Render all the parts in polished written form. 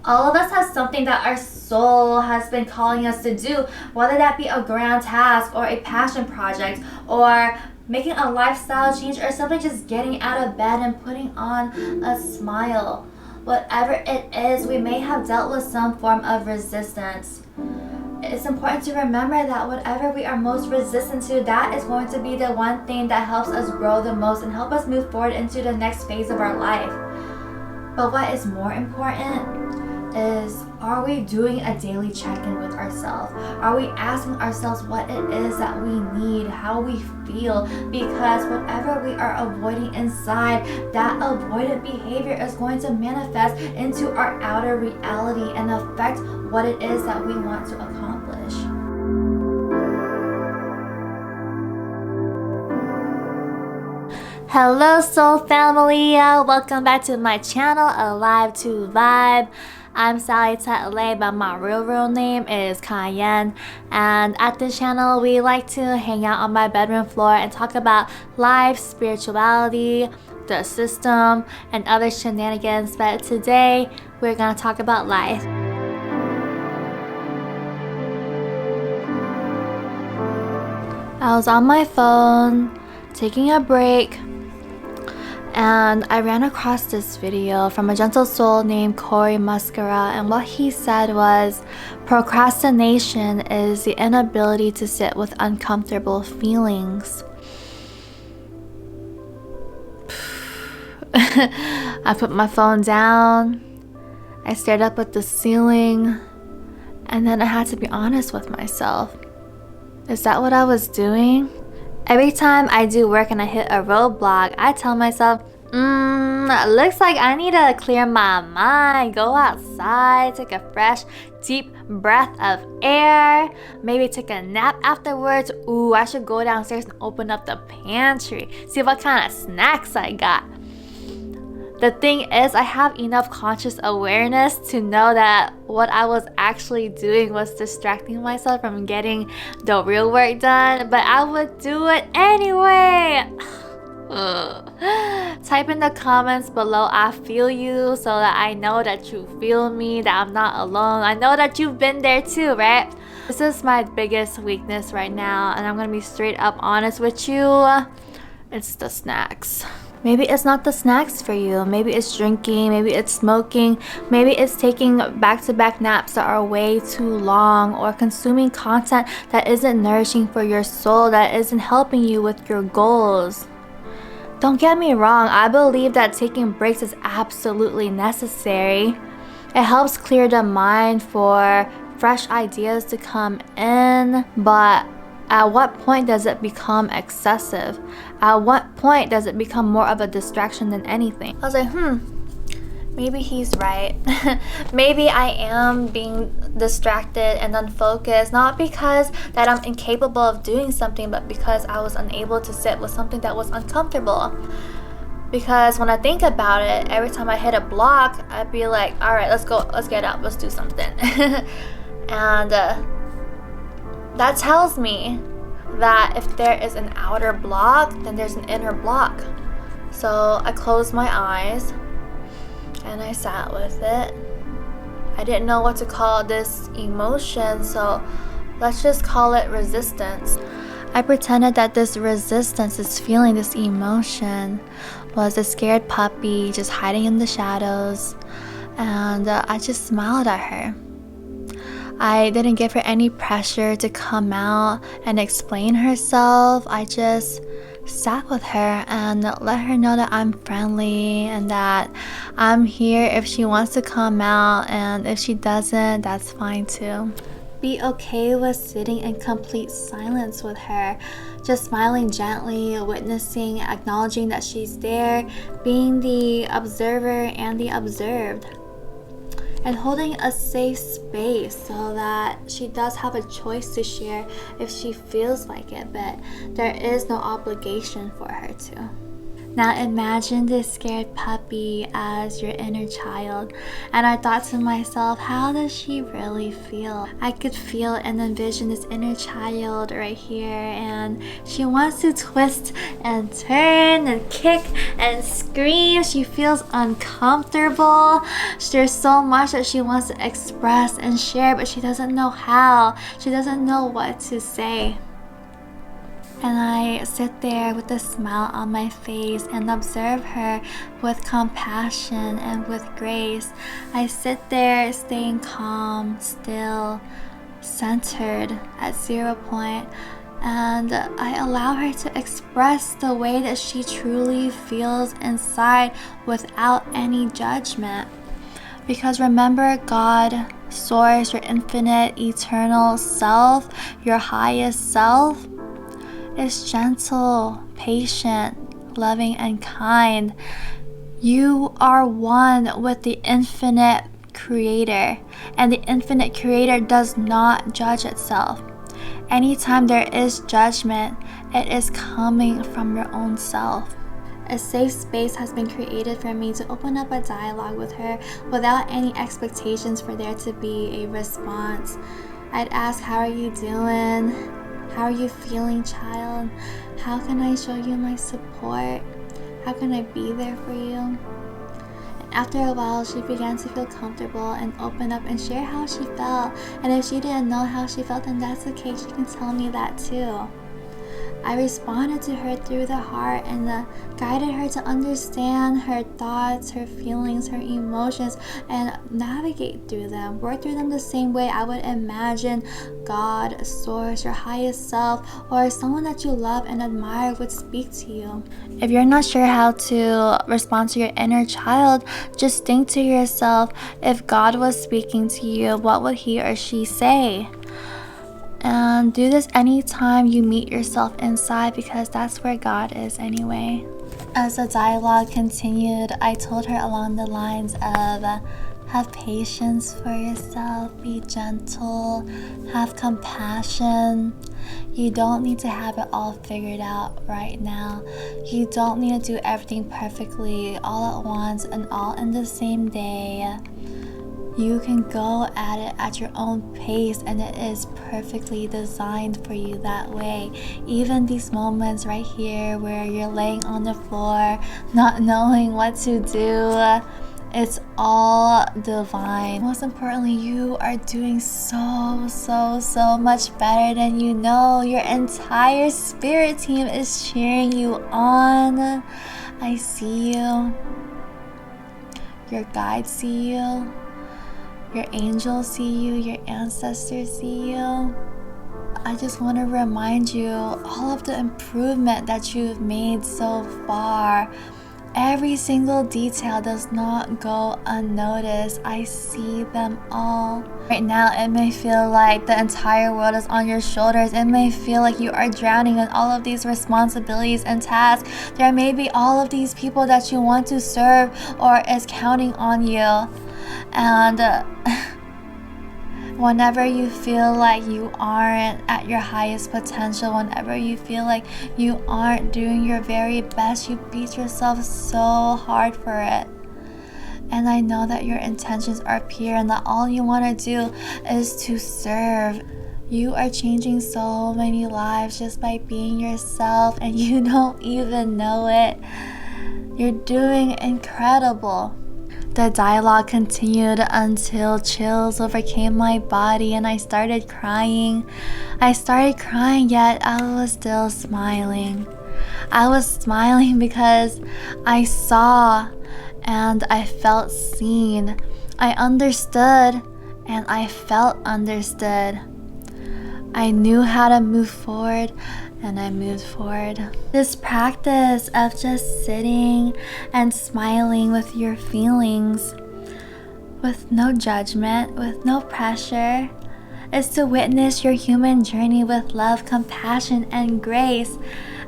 All of us have something that our soul has been calling us to do, whether that be a grand task or a passion project or making a lifestyle change or simply just getting out of bed and putting on a smile. Whatever it is, we may have dealt with some form of resistance. It's important to remember that whatever we are most resistant to, that is going to be the one thing that helps us grow the most and help us move forward into the next phase of our life. But what is more important is, are we doing a daily check-in with ourselves? Are we asking ourselves what it is that we need, how we feel? Because whatever we are avoiding inside, that avoidant behavior is going to manifest into our outer reality and affect what it is that we want to accomplish. Hello soul family, welcome back to my channel, Alive to Vibe. I'm Sally thach-le, but my real name is Cayenne, and at this channel we like to hang out on my bedroom floor and talk about life, spirituality, the system, and other shenanigans. But today we're gonna talk about life. I was on my phone taking a break, and I ran across this video from a gentle soul named Corey Muscara, and what he said was, procrastination is the inability to sit with uncomfortable feelings. I put my phone down, I stared up at the ceiling, and then I had to be honest with myself. Is that what I was doing? Every time I do work and I hit a roadblock, I tell myself, looks like I need to clear my mind, go outside, take a fresh, deep breath of air, maybe take a nap afterwards. Ooh, I should go downstairs and open up the pantry, see what kind of snacks I got. The thing is, I have enough conscious awareness to know that what I was actually doing was distracting myself from getting the real work done, but I would do it anyway. Type in the comments below, I feel you, so that I know that you feel me, that I'm not alone. I know that you've been there too, right? This is my biggest weakness right now, and I'm gonna be straight up honest with you. It's the snacks. Maybe it's not the snacks for you. Maybe it's drinking, maybe it's smoking, maybe it's taking back-to-back naps that are way too long, or consuming content that isn't nourishing for your soul, that isn't helping you with your goals. Don't get me wrong, I believe that taking breaks is absolutely necessary. It helps clear the mind for fresh ideas to come in, but at what point does it become excessive? At what point does it become more of a distraction than anything? I was like, maybe he's right. Maybe I am being distracted and unfocused, not because that I'm incapable of doing something, but because I was unable to sit with something that was uncomfortable. Because when I think about it, every time I hit a block, I'd be like, all right, let's go, let's get up, let's do something. And that tells me that if there is an outer block, then there's an inner block. So I closed my eyes and I sat with it. I didn't know what to call this emotion, so let's just call it resistance. I pretended that this resistance, this feeling, this emotion was a scared puppy just hiding in the shadows, and I just smiled at her. I didn't give her any pressure to come out and explain herself. I just sat with her and let her know that I'm friendly and that I'm here if she wants to come out, and if she doesn't, that's fine too. Be okay with sitting in complete silence with her, just smiling gently, witnessing, acknowledging that she's there, being the observer and the observed, and holding a safe space so that she does have a choice to share if she feels like it, but there is no obligation for her to. Now imagine this scared puppy as your inner child. And I thought to myself, how does she really feel? I could feel and envision this inner child right here, and she wants to twist and turn and kick and scream. She feels uncomfortable. There's so much that she wants to express and share, but she doesn't know how. She doesn't know what to say. And I sit there with a smile on my face and observe her with compassion and with grace. I sit there staying calm, still, centered at 0 point, and I allow her to express the way that she truly feels inside without any judgment. Because remember, God, Source, your infinite, eternal self, your highest self, is gentle, patient, loving, and kind. You are one with the infinite creator, and the infinite creator does not judge itself. Anytime there is judgment, it is coming from your own self. A safe space has been created for me to open up a dialogue with her without any expectations for there to be a response. I'd ask, how are you doing? How are you feeling, child? How can I show you my support? How can I be there for you? And after a while, she began to feel comfortable and open up and share how she felt. And if she didn't know how she felt, then that's okay. She can tell me that too. I responded to her through the heart and guided her to understand her thoughts, her feelings, her emotions, and navigate through them, work through them the same way I would imagine God, Source, your highest self, or someone that you love and admire would speak to you. If you're not sure how to respond to your inner child, just think to yourself, if God was speaking to you, what would he or she say? And do this anytime you meet yourself inside, because that's where God is anyway. As the dialogue continued, I told her along the lines of, have patience for yourself, be gentle, have compassion. You don't need to have it all figured out right now. You don't need to do everything perfectly all at once and all in the same day. You can go at it at your own pace, and it is perfectly designed for you that way. Even these moments right here where you're laying on the floor, not knowing what to do, it's all divine. Most importantly, you are doing so much better than you know. Your entire spirit team is cheering you on. I see you. Your guides see you. Your angels see you, your ancestors see you. I just want to remind you all of the improvement that you've made so far. Every single detail does not go unnoticed. I see them all. Right now, it may feel like the entire world is on your shoulders. It may feel like you are drowning in all of these responsibilities and tasks. There may be all of these people that you want to serve or is counting on you. And whenever you feel like you aren't at your highest potential, whenever you feel like you aren't doing your very best, you beat yourself so hard for it. And I know that your intentions are pure and that all you want to do is to serve. You are changing so many lives just by being yourself, and you don't even know it. You're doing incredible. The dialogue continued until chills overcame my body and I started crying. Yet I was still smiling. I was smiling because I saw and I felt seen. I understood and I felt understood. I knew how to move forward, and I moved forward. This practice of just sitting and smiling with your feelings, with no judgment, with no pressure, is to witness your human journey with love, compassion, and grace.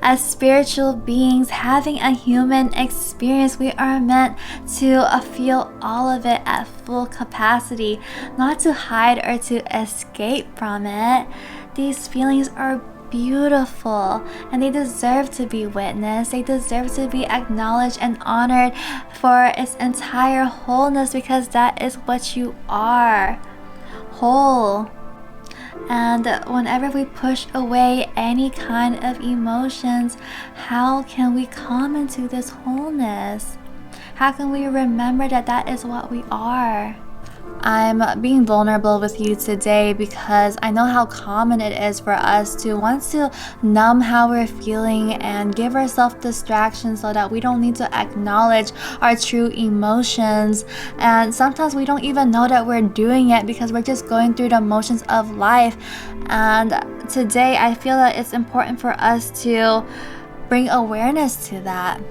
As spiritual beings having a human experience, we are meant to feel all of it at full capacity, not to hide or to escape from it. These feelings are beautiful, and they deserve to be witnessed. They deserve to be acknowledged and honored for its entire wholeness, because that is what you are, whole. And whenever we push away any kind of emotions, how can we come into this wholeness? How can we remember that that is what we are? I'm being vulnerable with you today because I know how common it is for us to want to numb how we're feeling and give ourselves distractions so that we don't need to acknowledge our true emotions. And sometimes we don't even know that we're doing it because we're just going through the motions of life. And today I feel that it's important for us to bring awareness to that.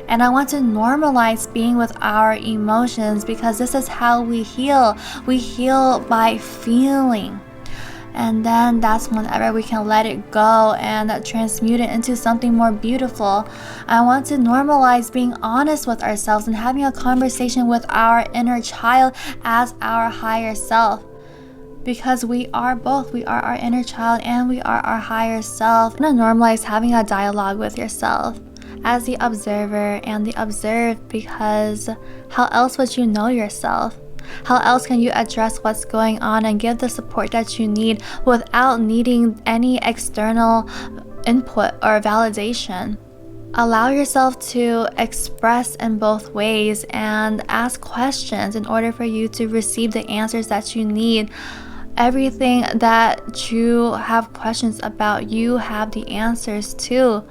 And I want to normalize being with our emotions, because this is how we heal. We heal by feeling. And then that's whenever we can let it go and transmute it into something more beautiful. I want to normalize being honest with ourselves and having a conversation with our inner child as our higher self. Because we are both. We are our inner child and we are our higher self. I'm going to normalize having a dialogue with yourself as the observer and the observed, because how else would you know yourself? How else can you address what's going on and give the support that you need without needing any external input or validation? Allow yourself to express in both ways and ask questions in order for you to receive the answers that you need. Everything that you have questions about, you have the answers to.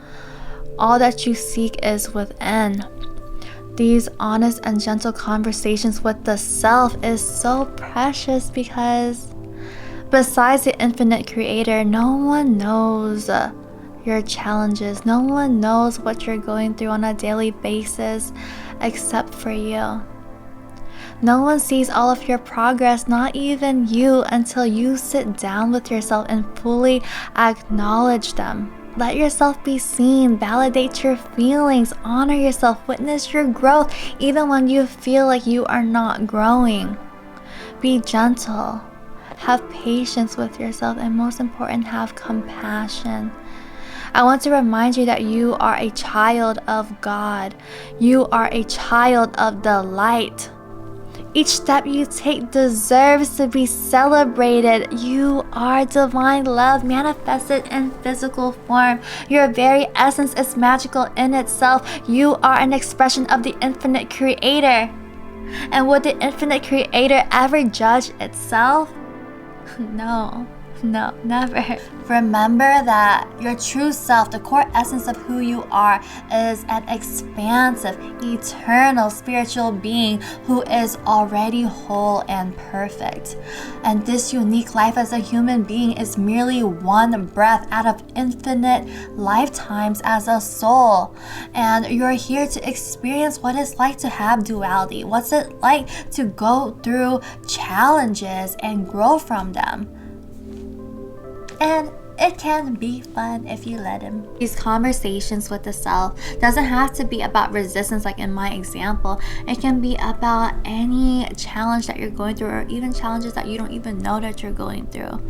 All that you seek is within. These honest and gentle conversations with the self is so precious, because besides the infinite creator, no one knows your challenges. No one knows what you're going through on a daily basis except for you. No one sees all of your progress, not even you, until you sit down with yourself and fully acknowledge them. Let yourself be seen, validate your feelings, honor yourself, witness your growth, even when you feel like you are not growing. Be gentle, have patience with yourself, and most important, have compassion. I want to remind you that you are a child of God. You are a child of the light. Each step you take deserves to be celebrated. You are divine love manifested in physical form. Your very essence is magical in itself. You are an expression of the infinite creator. And would the infinite creator ever judge itself? No, never. Remember that your true self, the core essence of who you are, is an expansive, eternal spiritual being who is already whole and perfect. And this unique life as a human being is merely one breath out of infinite lifetimes as a soul. And you're here to experience what it's like to have duality. What's it like to go through challenges and grow from them? And it can be fun if you let him. These conversations with the self doesn't have to be about resistance like in my example. It can be about any challenge that you're going through, or even challenges that you don't even know that you're going through.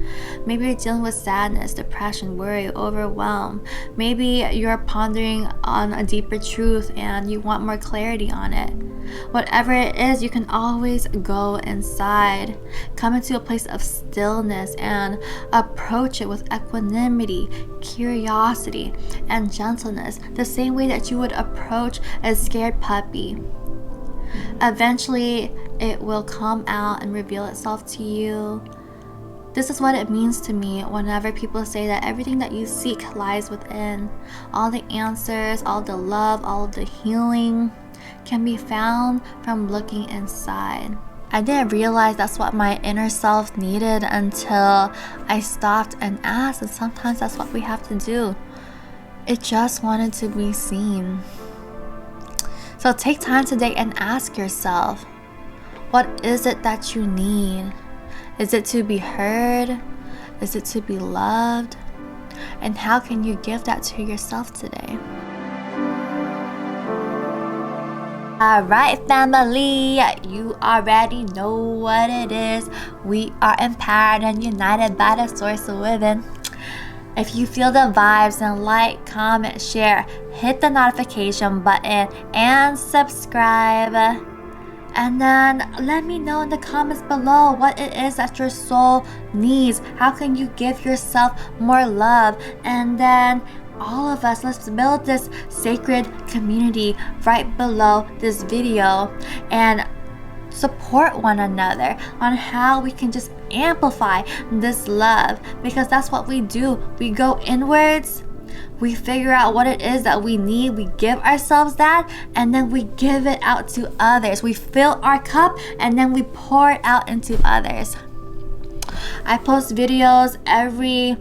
Maybe you're dealing with sadness, depression, worry, overwhelm. Maybe you're pondering on a deeper truth and you want more clarity on it. Whatever it is, you can always go inside, come into a place of stillness and approach it with equanimity, curiosity, and gentleness, the same way that you would approach a scared puppy. Eventually, it will come out and reveal itself to you. This is what it means to me whenever people say that everything that you seek lies within. All the answers, all the love, all of the healing can be found from looking inside. I didn't realize that's what my inner self needed until I stopped and asked, and sometimes that's what we have to do. It just wanted to be seen. So take time today and ask yourself, what is it that you need? Is it to be heard? Is it to be loved? And how can you give that to yourself today? Alright, family, you already know what it is. We are empowered and united by the source within. If you feel the vibes, then like, comment, share, hit the notification button, and subscribe. And then let me know in the comments below what it is that your soul needs. How can you give yourself more love? And then all of us, let's build this sacred community right below this video and support one another on how we can just amplify this love, because that's what we do. We go inwards, we figure out what it is that we need, we give ourselves that, and then we give it out to others. We fill our cup and then we pour it out into others. I post videos every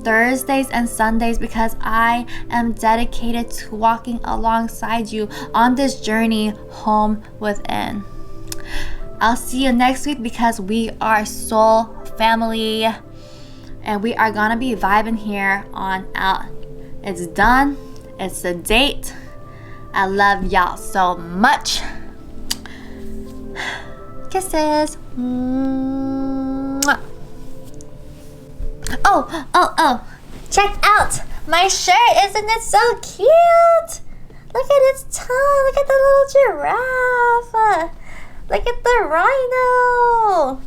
Thursdays and Sundays because I am dedicated to walking alongside you on this journey home within. I'll see you next week because we are soul family and we are gonna be vibing here on out. It's done. It's a date. I love y'all so much. Kisses. Mwah. Oh. Check out my shirt. Isn't it so cute? Look at its tongue. Look at the little giraffe. Look at the rhino.